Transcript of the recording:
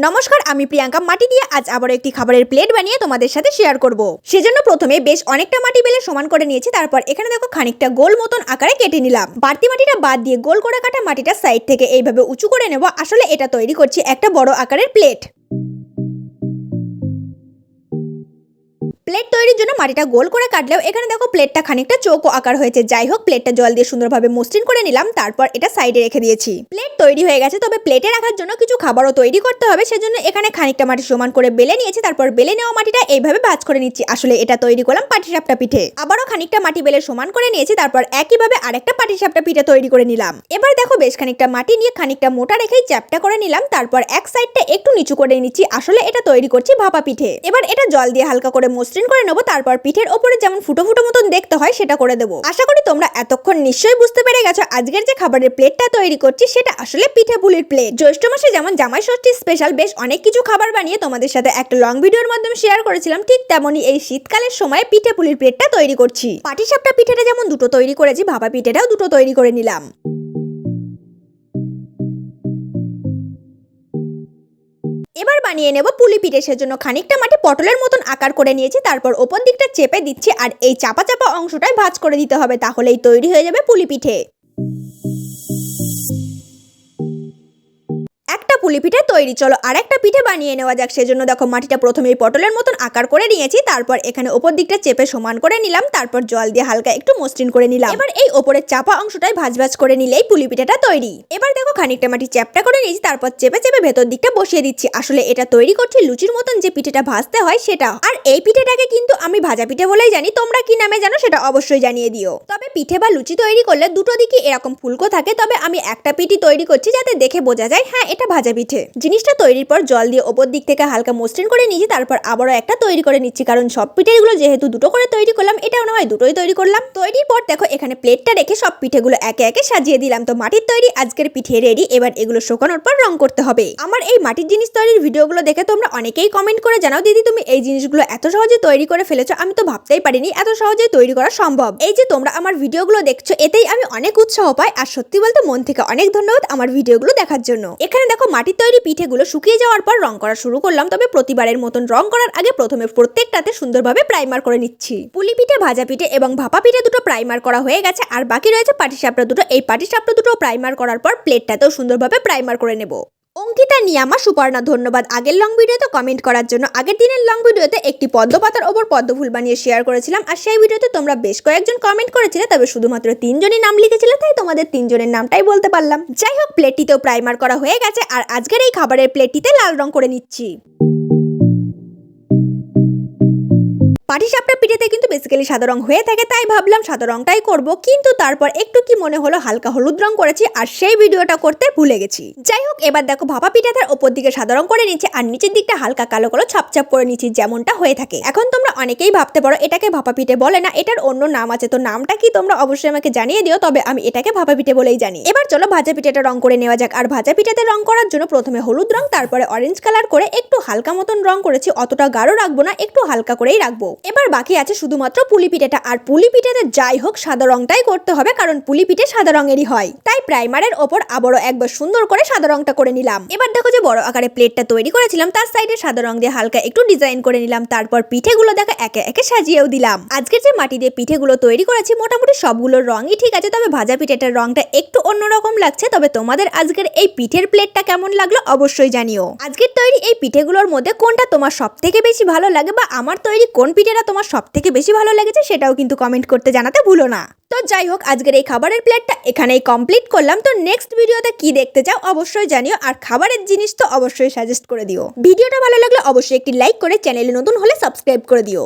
নমস্কার, আমি প্রিয়াঙ্কা মাটি দিয়ে আজ আবার একটি খাবারের প্লেট বানিয়ে তোমাদের সাথে শেয়ার করব। সেজন্য প্রথমে বেশ অনেকটা মাটি বেলে সমান করে নিয়েছি। তারপর এখানে দেখো খানিকটা গোল মতন আকারে কেটে নিলাম। বাড়তি মাটিটা বাদ দিয়ে গোল করে কাটা মাটিটা সাইড থেকে এইভাবে উঁচু করে নেব। আসলে এটা তৈরি করছি একটা বড় আকারের প্লেট। প্লেট তৈরির জন্য মাটিটা গোল করে কাটলেও এখানে দেখো প্লেটটা খানিকটা চৌকো আকার হয়েছে। যাই হোক, প্লেটটা জল দিয়ে সুন্দরভাবে মসৃণ করে নিলাম। তারপর এটা সাইডে রেখে দিয়েছি। প্লেট তৈরি হয়ে গেছে, তবে প্লেটে রাখার জন্য কিছু খাবারও তৈরি করতে হবে। সেজন্য এখানে খানিকটা মাটি সমান করে বেলে নিয়েছি। তারপর বেলে নেওয়া মাটিটা এইভাবে ভাঁজ করে নিচ্ছি। আসলে এটা তৈরি করলাম পাটিসাপটা পিঠে। আবারও খানিকটা মাটি বেলে সমান করে নিয়েছি। তারপর একইভাবে আরেকটা পাটিসাপটা পিঠে তৈরি করে নিলাম। এবার দেখো বেশ খানিকটা মাটি নিয়ে খানিকটা মোটা রেখেই চ্যাপটা করে নিলাম। তারপর এক সাইডটা একটু নিচু করে নিচ্ছি। আসলে এটা তৈরি করছি ভাপা পিঠে। এবার এটা জল দিয়ে হালকা করে মসৃণ করে নেবো। তারপর পিঠের ওপরে যেমন ফুটো ফুটো মতন দেখতে হয় সেটা করে দেবো। আশা করি তোমরা এতক্ষণ নিশ্চয়ই বুঝতে পেরে গেছো আজকের যে খাবারের প্লেটটা তৈরি করছি সেটা আসলে পিঠে পুলির প্লেট। জ্যৈষ্ঠ মাসে যেমন জামাই ষষ্ঠী স্পেশাল বেশ অনেক কিছু খাবার বানিয়ে তোমাদের সাথে একটা লং ভিডিওর মাধ্যমে শেয়ার করেছিলাম, ঠিক তেমনই এই শীতকালের সময় পিঠে পুলির প্লেটটা তৈরি করছি। পাটিসাপটা পিঠেটা যেমন দুটো তৈরি করেছি, ভাপা পিঠেটাও দুটো তৈরি করে নিলাম। এবার বানিয়ে নেব পুলি পিঠে। সেজন্য খানিকটা মাটি পটলের মতন আকার করে নিয়েছি। তারপর ওপর দিকটা চেপে দিচ্ছি আর এই চাপা চাপা অংশটাই ভাঁজ করে দিতে হবে, তাহলেই তৈরি হয়ে যাবে পুলি পিঠে। একটা পুলি পিঠে তৈরি। চলো আরেকটা পিঠে বানিয়ে নেওয়া যাক। সেজন্য দেখো মাটিটা প্রথমেই পটলের মতন আকার করে নিয়েছি। তারপর এখানে ওপর দিকটা চেপে সমান করে নিলাম। তারপর জল দিয়ে হালকা একটু মসৃণ করে নিলাম। এবার এই ওপরের চাপা অংশটাই ভাঁজ ভাঁজ করে নিলেই পুলি পিঠাটা তৈরি। এবার দেখো খানিকটা মাটি চ্যাপটা করে নিয়েছি। তারপর চেপে চেপে ভেতর দিকটা বসিয়ে দিচ্ছি। আসলে এটা তৈরি করছি লুচির মতন যে পিঠেটা ভাজতে হয় সেটা। আর এই পিঠেটাকে কিন্তু আমি ভাজা পিঠে বলেই জানি, তোমরা কি নামে জানো সেটা অবশ্যই জানিয়ে দিও। তবে পিঠে বা লুচি তৈরি করলে দুটো দিকে এরকম ফুলকো থাকে, তবে আমি একটা পিঠি তৈরি করছি যাতে দেখে বোঝা যায় হ্যাঁ এটা ভাজা পিঠে। জিনিসটা তৈরির পর জল দিয়ে ওপর দিক থেকে হালকা মসৃণ করে নিয়েছি। তারপর আবারও একটা তৈরি করে নিচ্ছি, কারণ সব পিঠেগুলো যেহেতু দুটো করে তৈরি করলাম, এটাও না হয় দুটোই তৈরি করলাম। তৈরির পর দেখো এখানে প্লেটটা রেখে সব পিঠেগুলো একে একে সাজিয়ে দিলাম। তো মাটির তৈরি আজকের পিঠে রেডি। এবার এগুলো শুকানোর পর রং করতে হবে। আমার এই মাটির জিনিস তৈরির ভিডিওগুলো দেখে তোমরা অনেকেই কমেন্ট করে জানাও, দিদি তুমি এই জিনিসগুলো এত সহজে তৈরি করে ফেলেছো, আমি তো ভাবতেই পারিনি এত সহজে তৈরি করা সম্ভব। এই যে তোমরা আমার ভিডিওগুলো দেখছো, এতেই আমি অনেক উৎসাহ পাই। আর সত্যি বলতে মন থেকে অনেক ধন্যবাদ আমার ভিডিওগুলো দেখার জন্য। এখানে দেখো মাটির তৈরি পিঠেগুলো শুকিয়ে যাওয়ার পর রং করা শুরু করলাম। তবে প্রতিবারের মতন রং করার আগে প্রথমে প্রত্যেকটাতে সুন্দরভাবে প্রাইমার করে নিচ্ছি। পুলি পিঠে, ভাজা পিঠে এবং ভাপা পিঠে দুটো প্রাইমার করা হয়ে গেছে। আর বাকি রয়েছে পাটিসাপটা দুটো। এই পাটিসাপটা দুটো প্রাইমার করার পর প্লেটটাতেও সুন্দরভাবে প্রাইমার করে নেব। অঙ্কিতা, নিয়ামা, সুপর্ণা ধন্যবাদ আগের লং ভিডিওতে কমেন্ট করার জন্য। আগের দিনের লং ভিডিওতে একটি পদ্ম পাতার ওপর পদ্ম ফুল বানিয়ে শেয়ার করেছিলাম। আর সেই ভিডিওতে তোমরা বেশ কয়েকজন কমেন্ট করেছিলে, তবে শুধুমাত্র 3 জনই নাম লিখেছিলে, তাই তোমাদের 3 জনের নামটাই বলতে পারলাম। যাই হোক, প্লেটটিতেও প্রাইমার করা হয়ে গেছে। আর আজকের এই খাবারের প্লেটটিতে লাল রং করে নিচ্ছি। পাটিসাপটা পিঠেতে কিন্তু বেসিক্যালি সাদা রং হয়ে থাকে, তাই ভাবলাম সাদা রংটাই করব। কিন্তু তারপর একটু কি মনে হলো হালকা হলুদ রং করেছি, আর সেই ভিডিওটা করতে ভুলে গেছি। যাই হোক, এবার দেখো ভাপা পিঠাটার ওপর দিকে সাদা রং করে নিচ্ছি আর নিচের দিকটা হালকা কালো কালো ছাপছাপ করে নিচ্ছি, যেমনটা হয়ে থাকে। এখন তোমরা অনেকেই ভাবতে পারো এটাকে ভাপা পিঠে বলে না, এটার অন্য নাম আছে। তো নামটা কি তোমরা অবশ্যই আমাকে জানিয়ে দিও, তবে আমি এটাকে ভাপা পিঠে বলেই জানি। এবার চলো ভাজা পিঠাটা রং করে নেওয়া যাক। আর ভাজা পিঠাতে রং করার জন্য প্রথমে হলুদ রং, তারপরে অরেঞ্জ কালার করে একটু হালকা মতন রং করেছি। অতটা গাঢ় রাখবো না, একটু হালকা করেই রাখবো। এবার বাকি আছে শুধুমাত্র পুলি পিঠেটা। আর পুলি পিঠেতে যাই হোক সাদা রংটাই করতে হবে, কারণ পুলি পিঠে সাদা রঙেরই হয়। তাই প্রাইমারের ওপর আবারও একবার সুন্দর করে সাদা রংটা করে নিলাম। এবার দেখো যে বড় আকারে প্লেটটা তৈরি করেছিলাম, তার সাইডে সাদা রং দিয়ে হালকা একটু ডিজাইন করে নিলাম। তারপর পিঠেগুলো দেখো একে একে সাজিয়েও দিলাম। আজকের যে মাটি দিয়ে পিঠেগুলো তৈরি করেছি মোটামুটি সবগুলোর রঙই ঠিক আছে, তবে ভাজা পিঠেটার রংটা একটু অন্যরকম লাগছে। তবে তোমাদের আজকের এই পিঠের প্লেটটা কেমন লাগলো অবশ্যই জানিও। আজকের তৈরি এই পিঠেগুলোর মধ্যে কোনটা তোমার সব থেকে বেশি ভালো লাগে, বা আমার তৈরি কোন পিঠেটা তোমার সব থেকে বেশি ভালো লেগেছে সেটাও কিন্তু কমেন্ট করতে জানাতে ভুলো না। তো যাই হোক, আজকের এই খাবারের প্লেটটা এখানেই কমপ্লিট করলাম। তো নেক্সট ভিডিওতে কি দেখতে চাও অবশ্যই জানিও, আর খাবারের জিনিস তো অবশ্যই সাজেস্ট করে দিও। ভিডিওটা ভালো লাগলে অবশ্যই একটি লাইক করে চ্যানেলে নতুন হলে সাবস্ক্রাইব করে দিও।